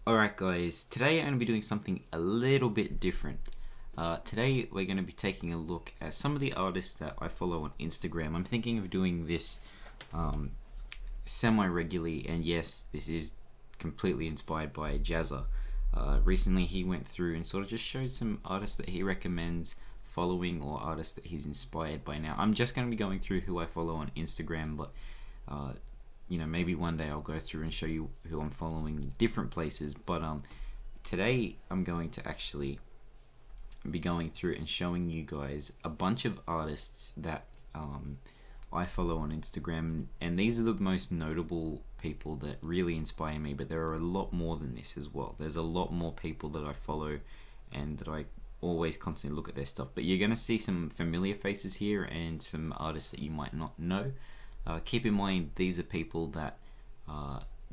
Alright guys, today I'm going to be doing something a little bit different. Today we're going to be taking a look at some of the artists that I follow on Instagram. I'm thinking of doing this semi-regularly, and yes, this is completely inspired by Jazza. Recently he went through and sort of just showed some artists that he recommends following or artists that he's inspired by. Now I'm just going to be going through who I follow on Instagram, but maybe one day I'll go through and show you who I'm following in different places. But today I'm going to actually be going through and showing you guys a bunch of artists that I follow on Instagram, and these are the most notable people that really inspire me. But there are a lot more than this as well. There's a lot more people that I follow and that I always constantly look at their stuff. But you're going to see some familiar faces here and some artists that you might not know. Keep in mind, these are people that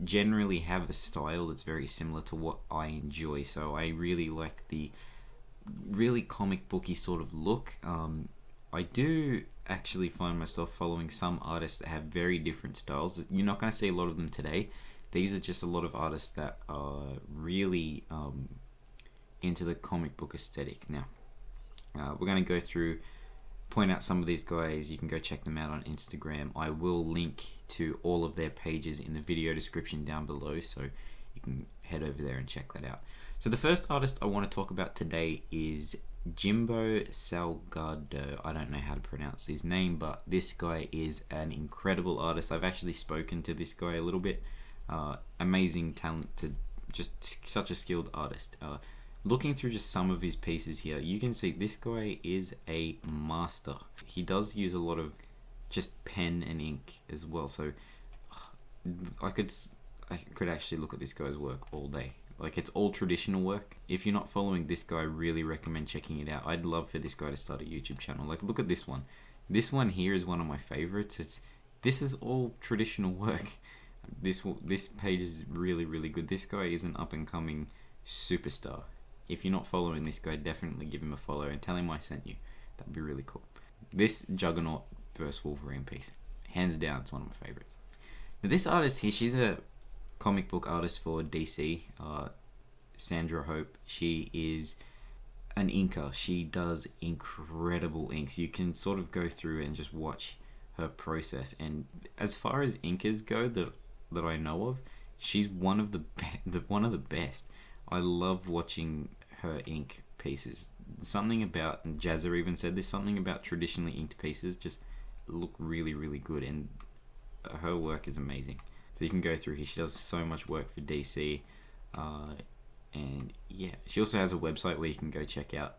generally have a style that's very similar to what I enjoy. So I really like the really comic booky sort of look. I do actually find myself following some artists that have very different styles. You're not going to see a lot of them today. These are just a lot of artists that are really into the comic book aesthetic. Now, we're going to go through, point out some of these guys. You can go check them out on Instagram. I will link to all of their pages in the video description down below, so you can head over there and check that out. So the first artist I want to talk about today is Jimbo Salgado. I don't know how to pronounce his name, but this guy is an incredible artist. I've actually spoken to this guy a little bit. Amazing, talented, just such a skilled artist. Looking through just some of his pieces here, you can see this guy is a master. He does use a lot of just pen and ink as well, so I could actually look at this guy's work all day. Like, it's all traditional work. If you're not following this guy, I really recommend checking it out. I'd love for this guy to start a YouTube channel. Like, look at this one. This one here is one of my favorites. This is all traditional work. This page is really, really good. This guy is an up and coming superstar. If you're not following this guy, definitely give him a follow and tell him I sent you. That'd be really cool. This Juggernaut vs Wolverine piece, hands down, it's one of my favorites. Now, this artist here, she's a comic book artist for DC, Sandra Hope. She is an inker. She does incredible inks. You can sort of go through and just watch her process. And as far as inkers go that I know of, she's one of the best. I love watching her ink pieces. Something about, and Jazza even said this, something about traditionally inked pieces just look really, really good, and her work is amazing. So you can go through here. She does so much work for DC, and yeah, she also has a website where you can go check out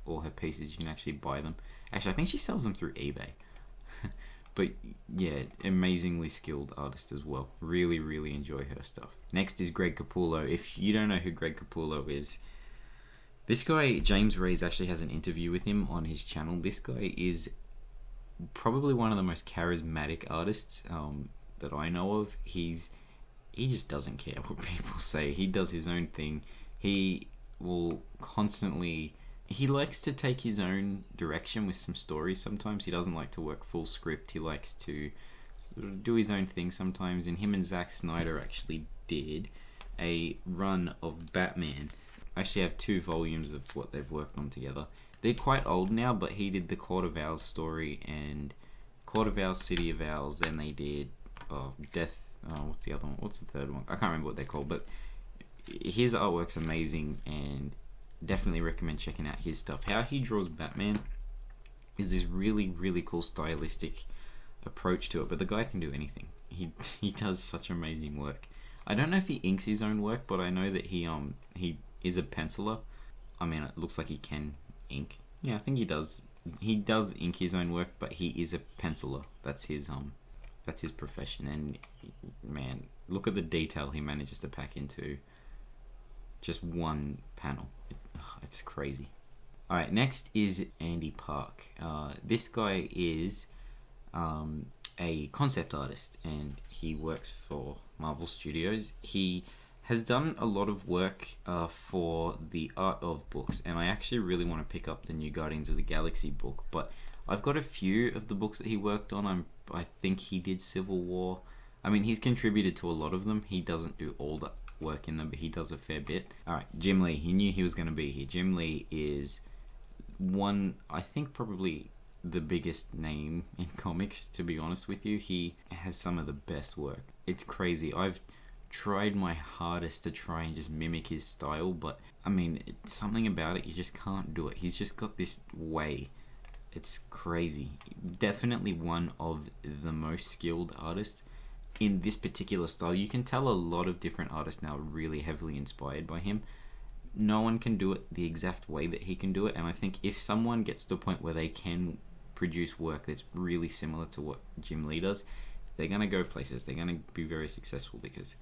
all her pieces. You can actually buy them. Actually, I think she sells them through eBay. But yeah, amazingly skilled artist as well. Really, really enjoy her stuff. Next is Greg Capullo. If you don't know who Greg Capullo is, this guy, James Reyes, actually has an interview with him on his channel. This guy is probably one of the most charismatic artists that I know of. He just doesn't care what people say. He does his own thing. He will constantly... He likes to take his own direction with some stories. Sometimes he doesn't like to work full script. He likes to sort of do his own thing sometimes. And him and Zack Snyder actually did a run of Batman. I actually have 2 volumes of what they've worked on together. They're quite old now, but he did the Court of Owls story and Court of Owls, City of Owls. Then they did Death... what's the other one? What's the third one? I can't remember what they're called, but his artwork's amazing, and definitely recommend checking out his stuff. How he draws Batman is this really, really cool stylistic approach to it, but the guy can do anything. He does such amazing work. I don't know if he inks his own work, but I know that he is a penciler. I mean, it looks like he can ink. Yeah, I think he does. He does ink his own work, but he is a penciler. That's his profession. And man, look at the detail he manages to pack into just one panel. It's crazy. Alright, next is Andy Park. This guy is a concept artist, and he works for Marvel Studios. He has done a lot of work for the art of books, and I actually really want to pick up the new Guardians of the Galaxy book, but I've got a few of the books that he worked on. I think he did Civil War. I mean, he's contributed to a lot of them. He doesn't do all the work in them, but he does a fair bit. Alright, Jim Lee. He knew he was going to be here. Jim Lee is one, I think, probably the biggest name in comics, to be honest with you. He has some of the best work. It's crazy. I've tried my hardest to try and just mimic his style, but I mean, it's something about it, you just can't do it. He's just got this way. It's crazy. Definitely one of the most skilled artists in this particular style. You can tell a lot of different artists now are really heavily inspired by him. No one can do it the exact way that he can do it, and I think if someone gets to a point where they can produce work that's really similar to what Jim Lee does, they're going to go places. They're going to be very successful because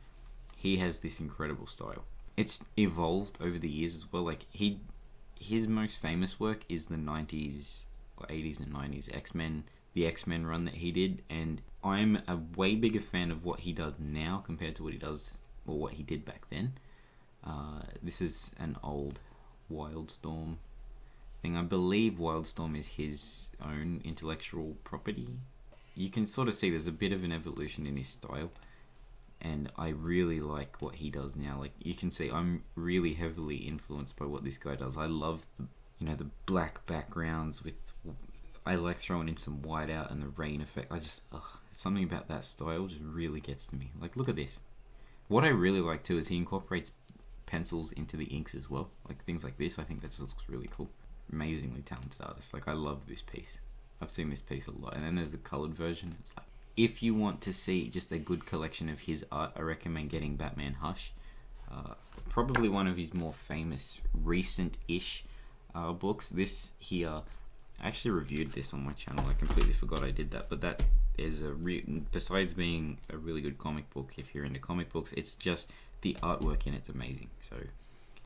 he has this incredible style. It's evolved over the years as well. Like his most famous work is the 90s or 80s and 90s X-Men, the X-Men run that he did, and I'm a way bigger fan of what he does now compared to what he does or what he did back then. This is an old Wildstorm thing. I believe Wildstorm is his own intellectual property. You can sort of see there's a bit of an evolution in his style, and I really like what he does now. Like, you can see I'm really heavily influenced by what this guy does. I love the black backgrounds with, I like throwing in some white out and the rain effect. Something about that style just really gets to me. Like, look at this. What I really like too is he incorporates pencils into the inks as well. Like things like this, I think that just looks really cool. Amazingly talented artist. Like, I love this piece. I've seen this piece a lot. And then there's the colored version. It's like, if you want to see just a good collection of his art, I recommend getting Batman Hush. Probably one of his more famous recent-ish books. This here, I actually reviewed this on my channel. I completely forgot I did that. But that is besides being a really good comic book, if you're into comic books, it's just the artwork in it's amazing. So,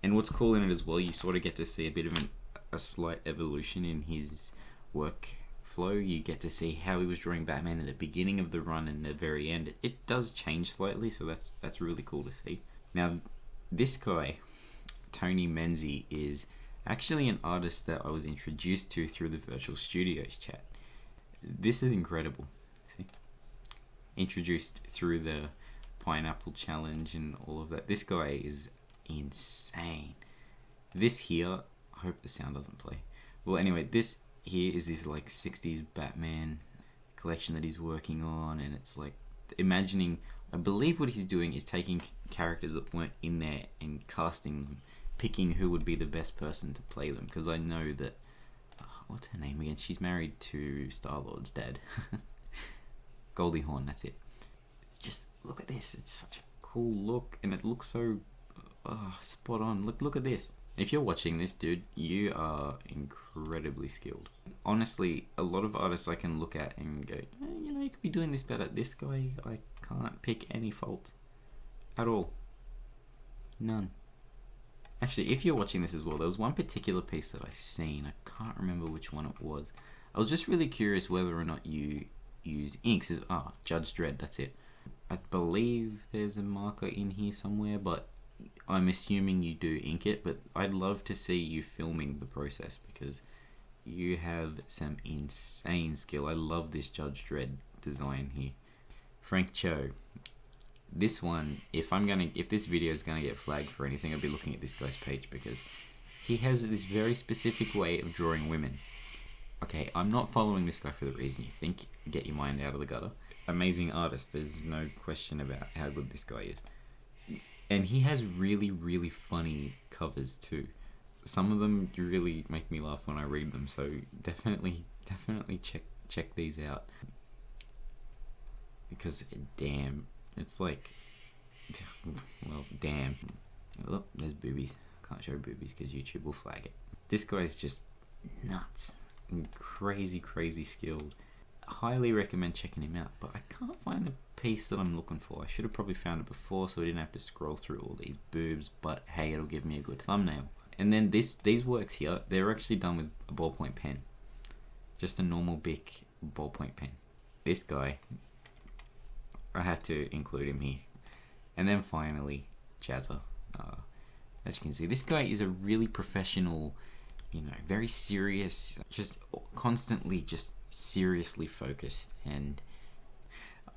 and what's cool in it as well, you sort of get to see a bit of a slight evolution in his work flow. You get to see how he was drawing Batman in the beginning of the run and the very end. It does change slightly, so that's really cool to see. Now, this guy, Tony Menzie, is actually an artist that I was introduced to through the Virtual Studios chat. This is incredible. See? Introduced through the Pineapple Challenge and all of that. This guy is insane. This here, I hope the sound doesn't play. Well, anyway, this here is this like 60s Batman collection that he's working on, and it's like imagining, I believe what he's doing is taking characters that weren't in there and casting them, picking who would be the best person to play them, because I know that what's her name again? She's married to Star-Lord's dad. Goldie Hawn, that's it. Just look at this. It's such a cool look, and it looks so spot on. Look at this. If you're watching this, dude, you are incredibly skilled. Honestly, a lot of artists I can look at and go, you could be doing this better. This guy, I can't pick any fault at all. None. Actually, if you're watching this as well, there was one particular piece that I seen. I can't remember which one it was. I was just really curious whether or not you use inks. Judge Dredd, that's it. I believe there's a marker in here somewhere, but I'm assuming you do ink it. But I'd love to see you filming the process, because you have some insane skill. I love this Judge Dredd design here. Frank Cho. This one, if this video is gonna get flagged for anything, I'll be looking at this guy's page, because he has this very specific way of drawing women. Okay, I'm not following this guy for the reason you think. Get your mind out of the gutter. Amazing artist, there's no question about how good this guy is. And he has really, really funny covers too. Some of them really make me laugh when I read them, so definitely check these out. Because damn, it's like, well, damn. Oh, there's boobies. Can't show boobies because YouTube will flag it. This guy's just nuts. Crazy skilled. Highly recommend checking him out, but I can't find the piece that I'm looking for. I should have probably found it before, so I didn't have to scroll through all these boobs, but hey, it'll give me a good thumbnail. And then these works here, they're actually done with a ballpoint pen. Just a normal Bic ballpoint pen. This guy, I had to include him here. And then finally, Jazza. As you can see, this guy is a really professional, very serious, just constantly just seriously focused. And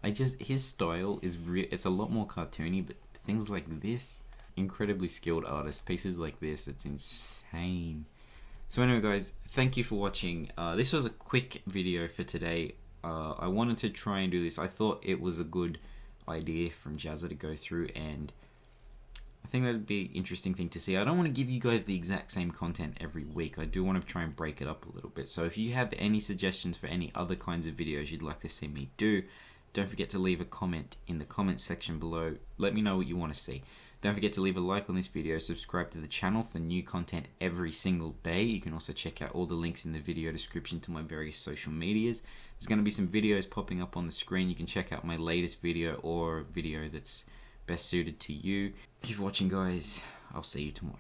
his style is it's a lot more cartoony, but things like this, incredibly skilled artists. Pieces like this, it's insane. So anyway, guys, thank you for watching. This was a quick video for today. I wanted to try and do this. I thought it was a good idea from Jazza to go through, and I think that'd be an interesting thing to see. I don't want to give you guys the exact same content every week. I do want to try and break it up a little bit. So if you have any suggestions for any other kinds of videos you'd like to see me do, don't forget to leave a comment in the comment section below. Let me know what you want to see. Don't forget to leave a like on this video, subscribe to the channel for new content every single day. You can also check out all the links in the video description to my various social medias. There's going to be some videos popping up on the screen. You can check out my latest video or a video that's best suited to you. Thank you for watching, guys. I'll see you tomorrow.